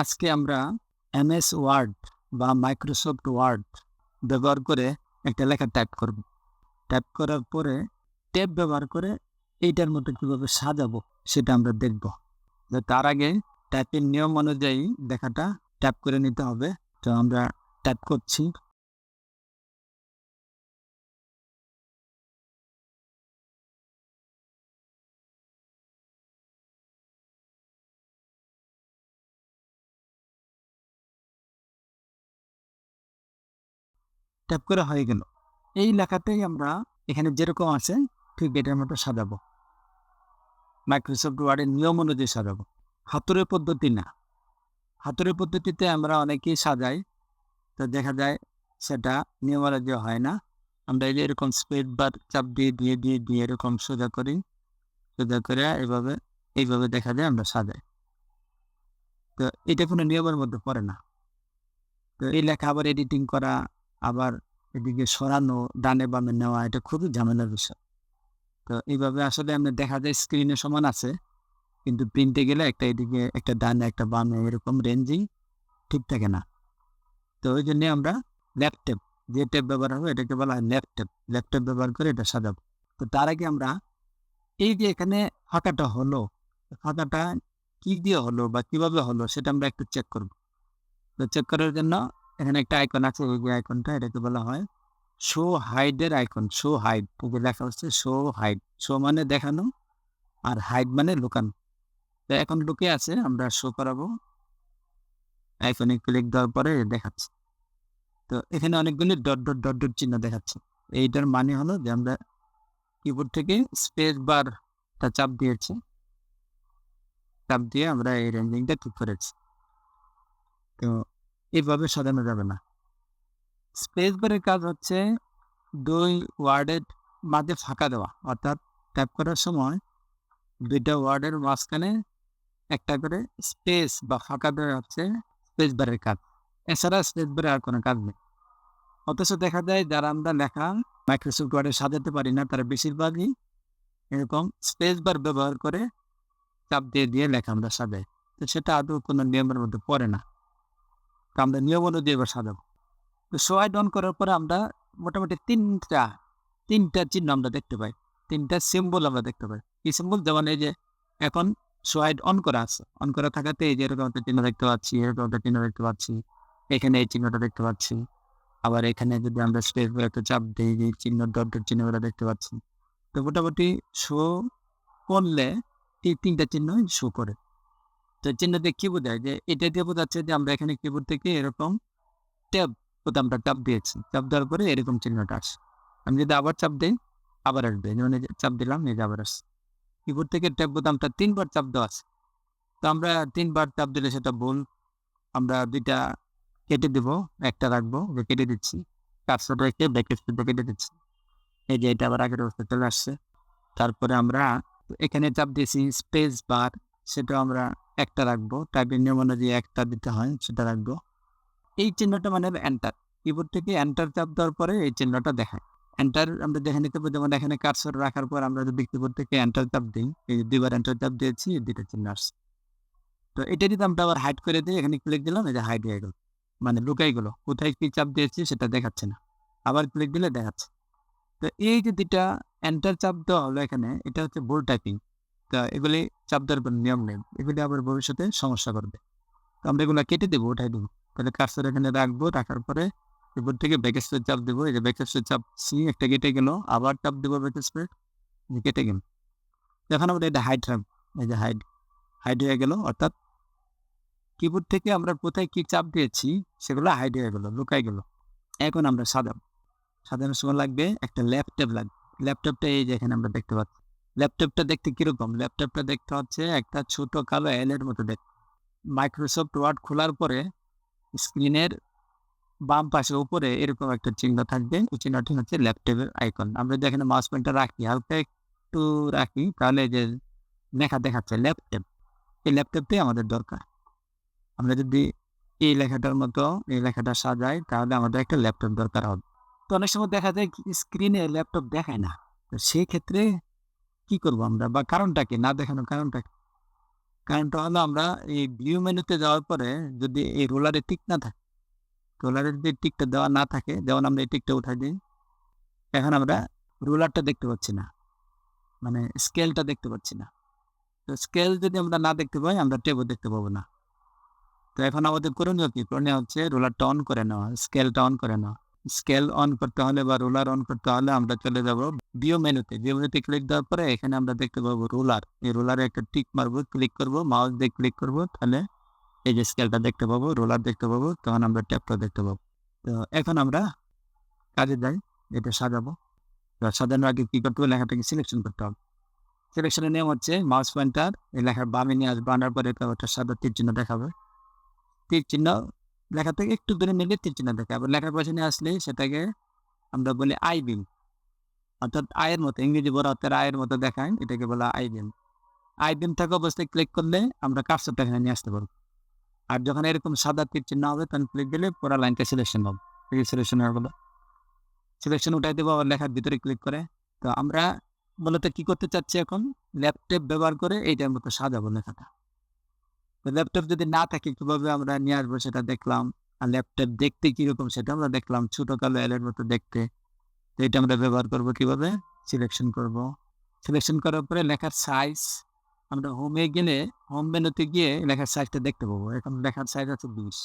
আজকে আমরা MS word বা মাইক্রোসফট ওয়ার্ড ব্যবহার করে একটা লেখা টাইপ করব। টাইপ করার পরে ট্যাব ব্যবহার করে এইটার মতো কীভাবে সাজাবো সেটা আমরা দেখব। তার আগে টাইপের নিয়ম অনুযায়ী লেখাটা টাইপ করে নিতে হবে। তো আমরা টাইপ করছি। টাইপ করা হয়ে গেল। এই লেখাটাই আমরা এখানে যেরকম আছে ঠিক এটার মতো সাজাবো। মাইক্রোসফট ওয়ার্ডের নিয়ম অনুযায়ী সাজাবো, হাতুড়ে পদ্ধতি না। হাতুড়ে পদ্ধতিতে আমরা অনেকেই সাজাই, তো দেখা যায় সেটা নিয়ম অনুযায়ী হয় না। আমরা এই যে এরকম স্পেস বার চাপ দিয়ে দিয়ে দিয়ে দিয়ে এরকম সোজা করি, সোজা করে এইভাবে দেখা যায় আমরা সাজাই। তো এটা কোনো নিয়মের মধ্যে পড়ে না। তো এই লেখা আবার এডিটিং করা, আবার এদিকে সরানো, ডানে বামে নেওয়া, এটা খুবই ঝামেলার বিষয়। তো এইভাবে আসলে আমরা দেখা যায় স্ক্রিনে সমান আছে, কিন্তু প্রিন্টে গেলে একটা এদিকে একটা ডানে একটা বামে এরকম রেঞ্জিং ঠিক থাকে না। তো ওই জন্যে আমরা ল্যাপটপ, যে ট্যাব ব্যবহার হবে এটাকে বলা হয় ল্যাপটপ ব্যবহার করে এটা সাজাবো। তো তার আগে আমরা এই যে এখানে ফাঁকাটা হলো, ফাঁকাটা কি দিয়ে হলো বা কিভাবে হলো সেটা আমরা একটু চেক করব। তো চেক করার জন্য এখানে একটা আইকন আছে, এই যে আইকনটা, এটাকে বলা হয় শো হাইডের আইকন। শো হাইড, লেখা হচ্ছে শো হাইড। শো মানে দেখানো, আর হাইড মানে লুকানো। তো এখন লুকিয়ে আছে, আমরা শো করাবো। আইকনে ক্লিক দেওয়ার পরে দেখাচ্ছে। তো এখানে অনেকগুলি ডট ডট ডট ডট চিহ্ন দেখাচ্ছে। এইটার মানে হলো যে আমরা কিবোর্ড থেকে স্পেস বারটা চাপ দিয়েছি, চাপ দিয়ে আমরা এই রেঞ্জিংটা ঠিক করেছি। তো এইভাবে সাজানো যাবে না। স্পেস বারের কাজ হচ্ছে দুই ওয়ার্ডের মাঝে ফাঁকা দেওয়া, অর্থাৎ টাইপ করার সময় দুইটা ওয়ার্ডের মাঝখানে একটা করে স্পেস বা ফাঁকা দেওয়া হচ্ছে স্পেস বারের কাজ। এছাড়া স্পেস বারে আর কোনো কাজ নেই। অথচ দেখা যায় যারা আমরা লেখা মাইক্রোসফট ওয়ার্ডে সাজাতে পারি না, তারা বেশিরভাগই এরকম স্পেস বার ব্যবহার করে চাপ দিয়ে দিয়ে লেখা আমরা সাজাই। তো সেটা আদৌ কোনো নিয়মের মধ্যে পড়ে না। তো আমরা নিয়ম অনুযায়ী এবার সাজাবো। তো সোয়াইড অন করার পরে আমরা মোটামুটি তিনটা চিহ্ন আমরা দেখতে পাই, তিনটা সিম্বল আমরা দেখতে পাই। কি সিম্বল? যেমন এই যে এখন সোয়াইড অন করা আছে, অন করা থাকাতে এই যে এরকম একটা চিহ্ন দেখতে পাচ্ছি, এরকম একটা চিহ্ন দেখতে পাচ্ছি, এখানে এই চিহ্নটা দেখতে পাচ্ছি। আবার এখানে যদি আমরা স্পেস বার একটা চাপ দিই, এই চিহ্ন ডট ডট চিহ্নগুলো দেখতে পাচ্ছি। তো মোটামুটি শো করলে এই তিনটা চিহ্নই শো করে। তো চিহ্ন দিয়ে কি বোঝায়? যে এটা দিয়ে বোঝাচ্ছে যে আমরা এখানে কিবোর্ড থেকে এরকম ট্যাব বোতামটা চাপ দিয়েছি, চাপ দেওয়ার পরে এরকম চিহ্নটা আসে। আমি যদি আবার চাপ দিই আবার আসবে, যেমন এই যে চাপ দিলাম, এই যে আবার আসছে। কিবোর্ড থেকে ট্যাব বোতামটা 3 বার চাপ দেওয়া আছে। তো আমরা 3 বার চাপ দিলে সেটা ভুল। আমরা 2টা কেটে দেব, একটা রাখবো, যে কেটে দিচ্ছি। কার্সরটা রেখে ব্যাক স্পেসে কেটে দিচ্ছি। এই যে এটা আবার আগের অবস্থায় চলে আসছে। তারপরে আমরা এখানে চাপ দিয়েছি স্পেস বার, সেটা আমরা একটা রাখবো। টাইপের নিয়ম অনুযায়ী একটা দিতে হয়, সেটা রাখবো। এই চিহ্নটা মানে এন্টার। কিবোর্ড থেকে এন্টার চাপ দেওয়ার পরে এই চিহ্নটা দেখায়। এন্টার আমরা দেখে নিতে পারি, যেমন এখানে কার্সর রাখার পর আমরা যদি কিবোর্ড থেকে এন্টার চাপ দিই, এই যে 2বার এন্টার চাপ দিয়েছি, এই 2টা চিহ্ন আসছে। তো এটা যদি আমরা আবার হাইড করে দিই, এখানে ক্লিক দিলাম, এই যে হাইড হয়ে গেল, মানে লুকাই গেল, কোথায় কি চাপ দিয়েছি সেটা দেখাচ্ছে না। আবার ক্লিক দিলে দেখাচ্ছে। তো এই যে 2টা এন্টার চাপ দেওয়া হলো এখানে, এটা হচ্ছে ভুল টাইপিং। তো এগুলি চাপ দেওয়ার কোনো নিয়ম নেই, এগুলি আবার ভবিষ্যতে সমস্যা করবে। তো আমরা এগুলো কেটে দেবো, উঠাই দেবো। তাহলে কার্সর এখানে রাখবো, রাখার পরে কিবোর্ড থেকে ব্যাক স্পেস চাপ দেবো, এই যে ব্যাক স্পেস চাপছি, একটা কেটে গেল, আবার চাপ দেবো ব্যাক স্পেস, কেটে গেল। এখন আমরা এটা হাইড রাখবো, এই যে হাইড হয়ে গেল, অর্থাৎ কিবোর্ড থেকে আমরা কোথায় কি চাপ দিয়েছি সেগুলো হাইড হয়ে গেল, লুকাই গেল। এখন আমরা সাজানোর সময় লাগবে একটা ল্যাপটপ লাগবে। ল্যাপটপটা এই যে এখানে আমরা দেখতে পাচ্ছি। ল্যাপটপটা দেখতে কিরকম? ল্যাপটপটা দেখতে হচ্ছে একটা ছোট কালো এলের মতো দেখতে। মাইক্রোসফট ওয়ার্ড খোলার পরে স্ক্রিনের বাম পাশে উপরে এরকম একটা চিহ্ন থাকবে, ওই চিহ্নটি হচ্ছে ল্যাপটপের আইকন। আমরা যদি এখানে মাউস পয়েন্টার রাখি, হালকা একটু রাখি, তাহলে যে লেখা দেখাচ্ছে ল্যাপটপ, এই ল্যাপটপটাই আমাদের দরকার। আমরা যদি এই লেখাটার মতো এই লেখাটা সাজাই, তাহলে আমাদের একটা ল্যাপটপ দরকার হবে। তো অনেক সময় দেখা যায় স্ক্রিনে ল্যাপটপ দেখায় না। তো সেই ক্ষেত্রে কি করবো আমরা, বা কারণটা কি না দেখানোর কারণটা কি? কারণটা হলো আমরা এই ভিউ মেনুতে যাওয়ার পরে যদি এই রোলারে টিক না থাকে, রোলারের যদি টিকটা দেওয়া না থাকে, যেমন আমরা এই টিকটা উঠাই দিই, এখন আমরা রোলারটা দেখতে পাচ্ছি না, মানে স্কেলটা দেখতে পাচ্ছি না। তো স্কেল যদি আমরা না দেখতে পাই, আমরা টেবও দেখতে পাবো না। তো এখন আমাদের করণীয় কি? করণীয় হচ্ছে রোলারটা অন করে নেওয়া, স্কেলটা অন করে নেওয়া। স্কেল অন করতে হলে বা রোলার অন করতে হলে আমরা চলে যাব ভিউ মেনুতে। ভিউ মেনুতে ক্লিক দেওয়ার পরে এখানে আমরা দেখতে পাবো রোলার। এই রোলারে একটা টিক মারবো, ক্লিক করব, মাউস দিয়ে ক্লিক করব, তাহলে এই যে স্কেলটা দেখতে পাবো, রোলার দেখতে পাবো, তখন আমরা ট্যাবটা দেখতে পাবো। তো এখন আমরা কাজে যাই, এটা সাজাবো। তো সাজানোর আগে কি করতে হবে? লেখাটাকে সিলেকশন করতে হবে। সিলেকশনের নিয়ম হচ্ছে মাউস পয়েন্টার এই লেখার বামে নিয়ে আসবে, আনার পরে একটা সাদা তীর চিহ্ন দেখাবে। তীর চিহ্ন লেখা থেকে একটু দূরে নিলে তীর চিহ্ন দেখাবে। আবার লেখার পাশে নিয়ে আসলে সেটাকে আমরা বলি আই বিম, অর্থাৎ আয়ের মতো, ইংরেজি বড় হাতের আয়ের মতো দেখায়, এটাকে বলা আই বিম। আই বিম থাকা অবস্থায় ক্লিক করলে আমরা কার্সরটা এখানে নিয়ে আসতে পারবো। আর যখন এরকম সাদা তীর চিহ্ন হবে তখন ক্লিক দিলে পুরো লাইনটা সিলেকশন হবে। সিলেকশন হয়ে গেল, সিলেকশন উঠাই দেবো আবার লেখার ভিতরে ক্লিক করে। তো আমরা মূলত কি করতে চাচ্ছি এখন? ল্যাপটপ ব্যবহার করে এইটার মতো সাজাবো লেখাটা। তো ল্যাপটপ যদি না থাকে কিভাবে আমরা নিয়ে আসবো সেটা দেখলাম, আর ল্যাপটপ দেখতে কিরকম সেটা আমরা দেখলাম, ছোট কালো এলের মতো দেখতে। তো এটা আমরা ব্যবহার করবো কিভাবে? সিলেকশন করব, সিলেকশন করার পরে লেখার সাইজ, আমরা হোমে গেলে হোম মেনুতে গিয়ে লেখার সাইজটা দেখতে পাবো। এখন লেখার সাইজ আছে 20,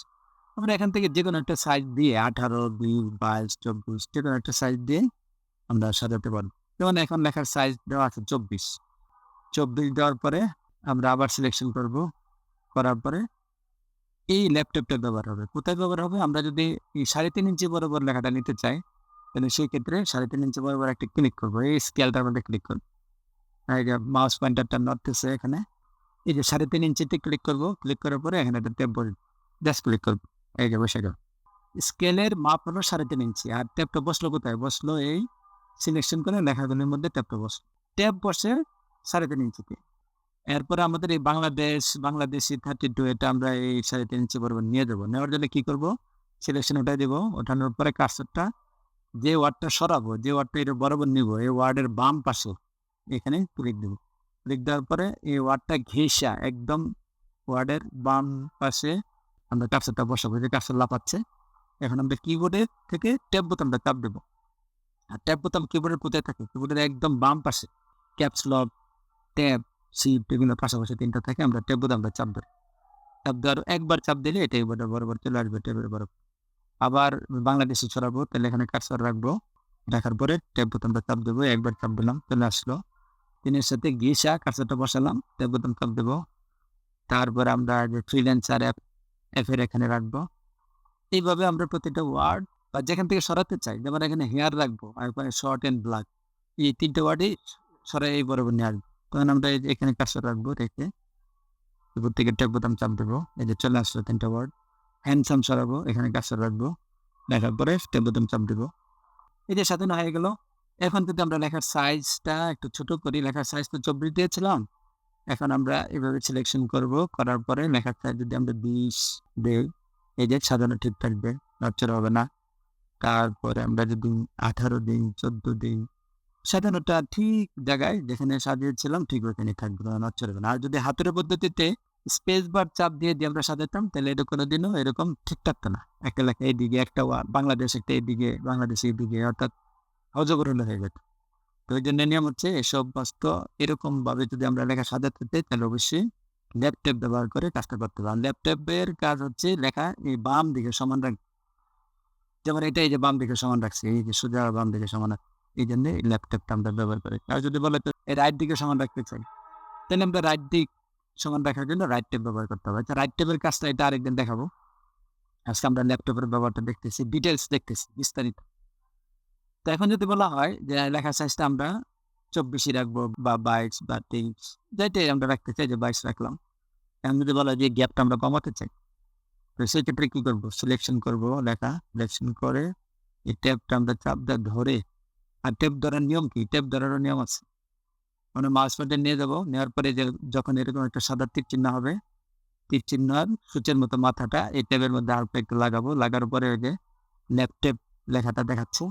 আমরা এখান থেকে যে কোনো একটা সাইজ দিয়ে 18, 20, 22, 24 যে কোনো একটা সাইজ দিয়ে আমরা সাজাতে পারবো। যেমন এখন লেখার সাইজ দেওয়া আছে 24। 24 দেওয়ার পরে আমরা আবার সিলেকশন করব, করার পরে এই ল্যাপটপটা ব্যবহার হবে। কোথায় ব্যবহার হবে? আমরা যদি 3.5 ইঞ্চি বরাবর লেখাটা নিতে চাই, তাহলে সেই ক্ষেত্রে 3.5 ইঞ্চি বরাবর একটা ক্লিক করবো, এই স্কেলটার মধ্যে ক্লিক করবো। এই যে মাউস পয়েন্টারটা নড়তেছে এখানে, এই যে 3.5 ইঞ্চিতে ক্লিক করবো, ক্লিক করার পরে এখানে একটা ট্যাব বসবে, জাস্ট ক্লিক করবো, এই যে বসে গেল। স্কেলের মাপ হলো 3.5 ইঞ্চি, আর ট্যাবটা বসলো কোথায়? বসলো এই সিলেকশন করে লেখাগুলির মধ্যে ট্যাবটা বসলো। ট্যাব বসে 3.5 ইঞ্চিতে। এরপরে আমাদের এই বাংলাদেশি 32 এটা আমরা এই 3.5 ইঞ্চি বরাবর নিয়ে যাবো। নেওয়ার জন্য কি করব? সিলেকশন উঠাই দেবো, ওঠানোর পরে কার্সরটা যে ওয়ার্ডটা সরাবো, যে ওয়ার্ডটা এটা বরাবর নিব, এই ওয়ার্ডের বাম পাশে এখানে ক্লিক দেবো। ক্লিক দেওয়ার পরে এই ওয়ার্ডটা ঘেঁষা একদম ওয়ার্ডের বাম পাশে আমরা কার্সরটা বসাবো। যে কার্সর লাফাচ্ছে, এখন আমরা কিবোর্ডের থেকে ট্যাব বোতামটা চাপ দেবো। আর ট্যাব বোতাম কিবোর্ডের কোথায় থাকে? কিবোর্ডের একদম বাম পাশে ক্যাপস লক, ট্যাব, শিফট এগুলো পাশাপাশি 3টা থাকে। আমরা ট্যাব বোতামটা চাপ দেবো। চাপ দেওয়ার একবার চাপ দিলে এটা কিবোর্ডের বরাবর চলে আসবে, ট্যাবের বরাবর। আবার বাংলাদেশি ছড়াবো, তাহলে এখানে কার্সর রাখবো, রাখার পরে ট্যাব বোতামটা চাপ দেবো, একবার চাপ দিলাম, চলে আসলো। 3-এর সাথে ঘেঁষা কার্সরটা বসালাম, ট্যাব বোতাম চাপ দেবো। তারপরে আমরা যে ফ্রিল্যান্সার অ্যাপের এখানে রাখবো। এইভাবে আমরা প্রতিটা ওয়ার্ড বা যেখান থেকে সরাতে চাই, যেমন এখানে হেয়ার রাখবো আর এখানে শর্ট অ্যান্ড ব্ল্যাক, এই 3টে ওয়ার্ডই সরাই এই বরাবর নিয়ে আসবো। তখন আমরা এখানে কার্সর রাখবো, রেখে উপর থেকে ট্যাব বোতাম চাপ দেবো, এই যে চলে আসলো 3টা ওয়ার্ড। হ্যান্ডসাম সরাবো, এখানে কার্সর রাখবো, লেখার পরে ট্যাব বোতাম চাপ দেবো। এই যে সাজানো হয়ে গেল। এখন যদি আমরা লেখার সাইজটা একটু ছোট করি, লেখার সাইজ তো 24 দিয়েছিলাম, এখন আমরা এভাবে সিলেকশন করব, করার পরে লেখার সাইজ যদি আমরা 20 দিই, এই যে সাজানো ঠিক থাকবে, নড়চড় হবে না। তারপরে আমরা যদি 18 দিই, 14 দিই, সাজানোটা ঠিক জায়গায় যেখানে সাজিয়েছিলাম ঠিক ওখানে থাকবে, নড়চড় হবে না। আর যদি হাতের পদ্ধতিতে স্পেস বার চাপ দিয়ে আমরা সাজাতাম, তাহলে এটা কোনোদিনও এরকম ঠিক থাকতো না। একটা লেখা এইদিকে, একটা বাংলাদেশ একটা এইদিকে, বাংলাদেশ এইদিকে, অর্থাৎ অজগরল হয়ে যেত। তো ওই জন্য নিয়ম হচ্ছে এসব বস্তু এরকম ভাবে যদি আমরা লেখা সাজাতে চাই, তাহলে অবশ্যই ল্যাপটপ ব্যবহার করে কাজটা করতে হবে। ল্যাপটপের কাজ হচ্ছে লেখা এই বাম দিকে সমান রাখ, যেমন এটা এই যে বাম দিকে সমান রাখছে, এই যে সোজা বাম দিকে সমান, এই জন্য ল্যাপটপটা আমরা ব্যবহার করি। আর যদি বলে তো এই রাইট দিকে সমান রাখতে চাই, তাহলে আমরা রাইট দিক সমান রাখার জন্য রাইট ট্যাব ব্যবহার করতে হবে। আচ্ছা, রাইট ট্যাবের কাজটা এটা আরেকদিন দেখাবো। আজকে আমরা ল্যাপটপের ব্যবহারটা দেখতেছি, ডিটেলস দেখতেছি বিস্তারিত। তো এখন যদি বলা হয় যে লেখার সাইজটা আমরা 24 রাখবো বা 22 বা 23, যেটাই আমরা রাখতে চাই, যে 22 রাখলাম। এখন যদি বলা হয় যে গ্যাপটা আমরা কমাতে চাই, তো সেই ক্ষেত্রে কি করবো? সিলেকশন করবো, লেখা সিলেকশন করে এই ট্যাবটা আমরা চাপ ধরে, আর ট্যাব ধরার নিয়ম কি? ট্যাব ধরারও নিয়ম আছে। মানে মাউস পয়েন্টার নিয়ে যাবো, নেওয়ার পরে যে যখন এরকম একটা সাদা তীর চিহ্ন হবে, তীর চিহ্ন আর সূচের মতো মাথাটা এই ট্যাবের মধ্যে হালকা একটু লাগাবো, লাগার পরে ওই যে ল্যাপটপ লেখাটা দেখাচ্ছে।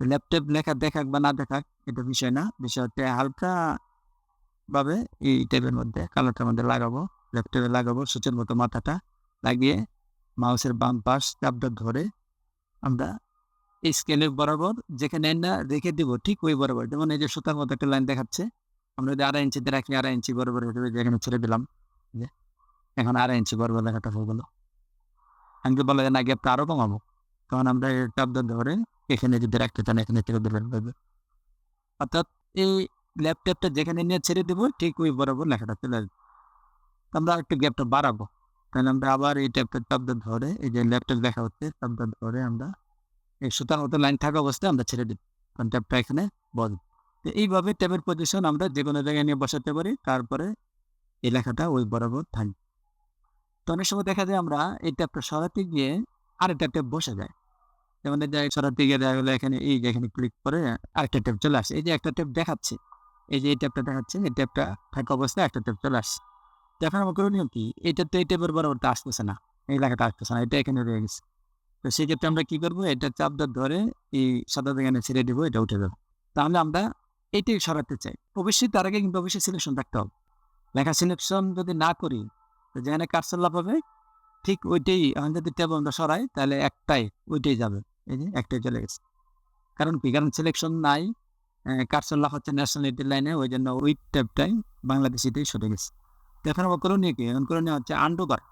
ল্যাপটপ লেখা দেখাক বা না দেখাক এটা বিষয় না, বিষয় হচ্ছে হালকা ভাবে এই ট্যাবের মধ্যে কালারটার মধ্যে লাগাবো, ল্যাপটপে লাগাবো সূচের মতো মাথাটা লাগিয়ে মাউসের বাম পাশ চাপটা ধরে আমরা এই স্কেলের বরাবর যেখানে না রেখে দিব ঠিক ওই বরাবর, যেমন এই যে সুতার মতো একটা লাইন দেখাচ্ছে, আমরা যদি 2.5 ইঞ্চিতে রাখি 2.5 ইঞ্চি বরাবর হয়ে যাবে, যেখানে ছেড়ে দিলাম যে এখন 2.5 ইঞ্চি বরাবর লেখাটা হয়ে গেল। আমি তো বলা যায় না গ্যাপটা আরো কমাবো, তখন আমরা এই চাপটা ধরে এখানে যদি রাখতে চান এখানে ছেড়ে দিলেন, অর্থাৎ এই ল্যাপটপটা যেখানে নিয়ে ছেড়ে দেবো ঠিক ওই বরাবর লেখাটা চলে আসবে। আমরা একটু গ্যাপটা বাড়াবো, তাহলে আমরা আবার এই ট্যাপটা চাপটা ধরে এই যে ল্যাপটপ দেখা হচ্ছে চাপটা ধরে আমরা এই সুতার মতো লাইন থাকা অবস্থায় আমরা ছেড়ে দিই, কারণ ট্যাপটা এখানে বসবে। তো এইভাবে ট্যাপের পজিশন আমরা যে কোনো জায়গায় নিয়ে বসাতে পারি, তারপরে এই লেখাটা ওই বরাবর থাকবে। তো অনেক সময় দেখা যায় আমরা এই ট্যাপটা সরাতে গিয়ে আরেকটা ট্যাপ বসে যায়, যেমন সরাতে গিয়ে দেখা গেলো এখানে এই যে এখানে ক্লিক করে আরেকটা ট্যাপ চলে আসে, এই যে একটা ট্যাপ দেখাচ্ছে, এই যে এই ট্যাপটা দেখাচ্ছে, এই ট্যাপটা থাকা অবস্থায় একটা ট্যাপ চলে আসছে। এখন আমার করণীয় কি, এটা তো এই ট্যাপের বরাবরটা আসতেছে না, এই লেখাটা আসতেছে না, এটা এখানে রয়ে গেছে। তো সেই ক্ষেত্রে আমরা কি করবো, এটা চাপটা ধরে এই সাদা এখানে ছেড়ে দেবো, এটা উঠে যাবে। তাহলে আমরা এইটাই সরাতে চাই। অবশ্যই তার আগে কিন্তু অবশ্যই সিলেকশন থাকতে হবে। লেখা সিলেকশন যদি না করি, তো যেখানে কার্সর লাভ হবে ঠিক ওইটাই, এখন যদি ট্যাব আমরা সরাই তাহলে একটাই ওইটাই যাবে, এই যে একটাই চলে গেছে। কারণ কি, কারণ সিলেকশন নাই, কার্সর লাভ হচ্ছে ন্যাশনালিটি লাইনে, ওই জন্য ওই ট্যাবটাই বাংলাদেশিতেই সরে গেছে। তো এখন আমার করণীয় কি, এখন করণীয় হচ্ছে আন্ডু করা।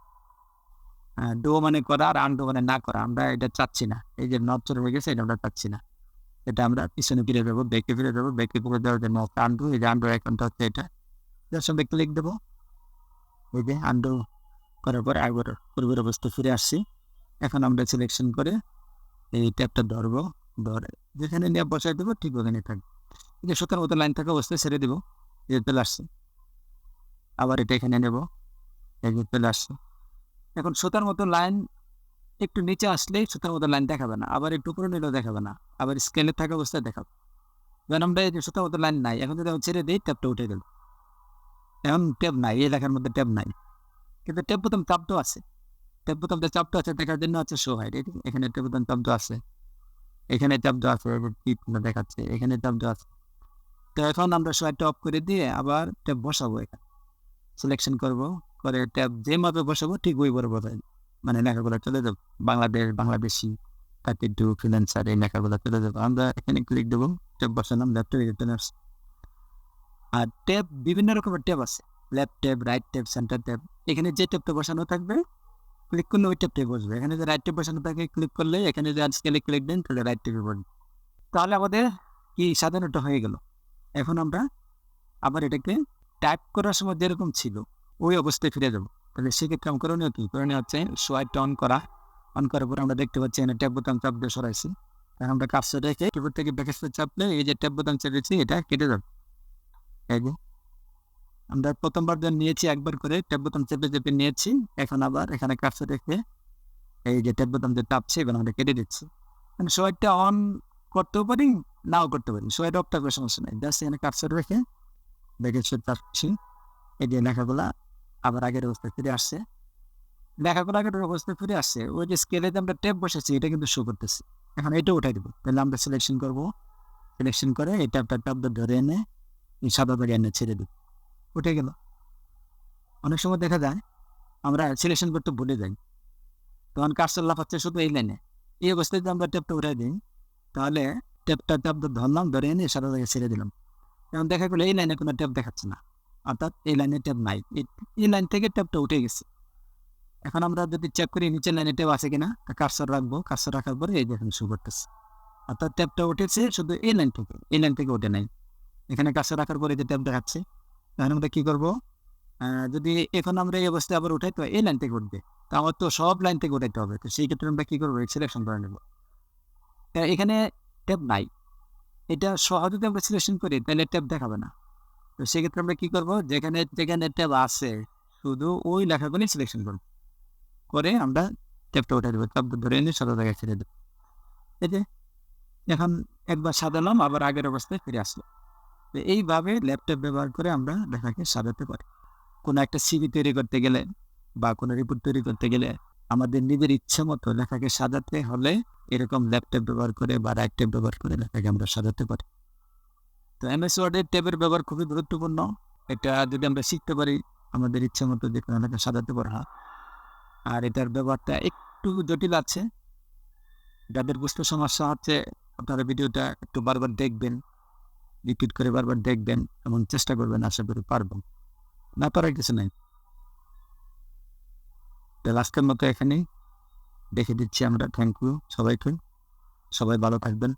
ডো মানে করা আর আন্ডু মানে না করা, আমরা এটা চাচ্ছি না, এই যে নট চলে হয়ে গেছে এটা আমরা চাচ্ছি না, এটা আমরা পিছনে ফিরে যাবো, ব্যাকে ফিরে যাবো, ব্যাকে ফিরে যাওয়ার জন্য আন্ডু, এই যে আন্ডু আইকনটা হচ্ছে এটা, যার সঙ্গে ক্লিক দেবো, এই যে আন্ডু করার পর একবার পূর্বের অবস্থা ফিরে আসছি। এখন আমরা সিলেকশন করে এই ট্যাপটা ধরবো, ধরে যেখানে নিয়ে বসাই দেবো ঠিক ওখানে থাকবে। এই যে সুতার মতো লাইন থাকা অবস্থায় ছেড়ে দেবো, এই যে চলে আসছে। আবার এটা এখানে নেবো, এই যে চলে আসছে। এখন সুতার মতো লাইন একটু নিচে আসলেই সুতার মতো লাইন দেখাবে না, আবার একটু উপরে নিলেও দেখাবে না, আবার স্কেলে থাকা অবস্থায় দেখাবে। যেমন আমরা এই যে সুতার মতো লাইন নাই, এখন যদি ছেড়ে দিই ট্যাপটা উঠে গেল, এখন ট্যাপ নাই, এই লেখার মধ্যে ট্যাপ নাই, কিন্তু ট্যাপ বোতাম চাপটা আছে, ট্যাপ বোতামটা চাপটা আছে দেখার জন্য হচ্ছে শো হাইড, এখানে ট্যাপ বোতাম চাপটা আছে, এখানে চাপটা আছে, দেখাচ্ছে এখানে চাপটা আছে। তো এখন আমরা শো হাইডটা অফ করে দিয়ে আবার ট্যাপ বসাবো, এখানে সিলেকশন করবো, করে ট্যাপ যে মাপে বসাবো ঠিক ওই বরাবর মানে লেখাগুলো চলে যাবে, বাংলাদেশ, বাংলাদেশি, 32, ফ্রিল্যান্সার, এই লেখাগুলো চলে যাবে। আমরা এখানে ক্লিক দেবো, ট্যাপ বসালাম, ল্যাপটপে চলে আসছে। আর ট্যাব বিভিন্ন রকমের ট্যাব আছে, left tab, right tab, centre tab, এখানে যে ট্যাবটা বসানো থাকবে ক্লিক করলে ওই ট্যাবটাই বসবে। এখানে যে রাইট ট্যাব বসানো থাকে ক্লিক করলে এখানে যে স্কেলে ক্লিক দেন তাহলে রাইট ট্যাবে বসবে। তাহলে আমাদের কি সাধারণটা হয়ে গেল। এখন আমরা আবার এটাকে টাইপ করার সময় যেরকম ছিল ওই অবস্থায় ফিরে যাবো। তাহলে সেক্ষেত্রে আমার করণীয় কি, করণীয় হচ্ছে সোয়াইটটা অন করা, অন করার পর আমরা দেখতে পাচ্ছি এখানে ট্যাব বোতাম চাপ দিয়ে সরাইছি। এখন আমরা কাজটা রেখে কিবোর্ড থেকে ব্যাকস্পেস চাপলে এই যে ট্যাব বোতাম চেপেছি এটা কেটে যাবে। এই যে আমরা প্রথমবার যখন নিয়েছি একবার করে ট্যাব বোতাম চেপে চেপে নিয়েছি, এখন আবার এখানে কাজটা রেখে এই যে ট্যাব বোতাম যে চাপছে এবার আমরা কেটে দিচ্ছি। মানে সোয়াইটটা অন করতেও পারি নাও করতে পারি, সোয়াইট অফ থাকবে সমস্যা নেই, জাস্ট এখানে কাজটা রেখে ব্যাকস্পেস চাপছি, এই যে লেখাগুলা আবার আগের অবস্থায় ফিরে আসছে, লেখাগুলো আগের অবস্থায় ফিরে আসছে। ওই যে স্কেলে আমরা ট্যাব বসেছি এটা কিন্তু শো করতেছে, এখন এটা উঠাই দেবো। তাহলে আমরা সিলেকশন করবো, সিলেকশন করে এই ট্যাবটা ধরে এনে এই সাদা দাগে এনে ছেড়ে দেবো, উঠে গেল। অনেক সময় দেখা যায় আমরা সিলেকশন করতে ভুলে যাই, তখন কার্সর লাফাচ্ছে শুধু এই লাইনে, এই অবস্থায় যদি আমরা ট্যাবটা উঠাই দিই তাহলে ট্যাবটা ধরলাম, ধরে এনে সাদা দাগে ছেড়ে দিলাম, এখন দেখা গেলো এই লাইনে কোনো ট্যাব দেখাচ্ছে না, অর্থাৎ এই লাইনে ট্যাব নাই, এই লাইন থেকে ট্যাবটা উঠে গেছে। এখন আমরা যদি চেক করি নিচের লাইনে ট্যাব আছে কিনা, কার্সর রাখবো, কার্সর রাখার পরে এই দেখুন শো করতেছে, অর্থাৎ ট্যাবটা উঠেছে শুধু এই লাইন থেকে ওঠে নাই। এখানে কার্সর রাখার পরে যে ট্যাব দেখাচ্ছে, এখন আমরা কি করবো, যদি এখন আমরা এই অবস্থায় আবার উঠাই তো এই লাইন থেকে উঠবে, তো আমার তো সব লাইন থেকে উঠাইতে হবে, তো সেই ক্ষেত্রে আমরা কি করবো, সিলেকশন করে নেব। এখানে ট্যাব নাই, এটা সহজে যদি আমরা সিলেকশন করি তাহলে ট্যাব দেখাবে না, তো সেক্ষেত্রে আমরা কি করবো, যেখানে যেখানে ট্যাব আছে শুধু ওই লেখাগুলি সিলেকশন করবো, করে আমরা ট্যাবটা উঠে দেবো, ট্যাব ধরে এনে সাদা জায়গায় ছেড়ে দেবো। এই যে এখন একবার সাজালাম আবার আগের অবস্থায় ফিরে আসলো। তো এইভাবে ল্যাপটপ ব্যবহার করে আমরা লেখাকে সাজাতে পারি। কোনো একটা সিভি তৈরি করতে গেলে বা কোনো রিপোর্ট তৈরি করতে গেলে আমাদের নিজের ইচ্ছে মতো লেখাকে সাজাতে হলে এরকম ল্যাপটপ ব্যবহার করে বা রাইট ট্যাব ব্যবহার করে লেখাকে আমরা সাজাতে পারি। তো এমএস ওয়ার্ডের ট্যাবের ব্যবহার খুবই গুরুত্বপূর্ণ, এটা যদি আমরা শিখতে পারি আমাদের ইচ্ছে মতো যে কোনো লেখা সাজাতে পারবো। আর এটার ব্যবহারটা একটু জটিল আছে। যাদের বুঝতে সমস্যা হচ্ছে আপনারা ভিডিওটা একটু বারবার দেখবেন, রিপিট করে বারবার দেখবেন এবং চেষ্টা করবেন, আশা করি পারবেন। না পারার কিছু নাই। আজকের মতো এখানেই দেখে দিচ্ছি আমরা। থ্যাংক ইউ সবাইকে। সবাই ভালো থাকবেন।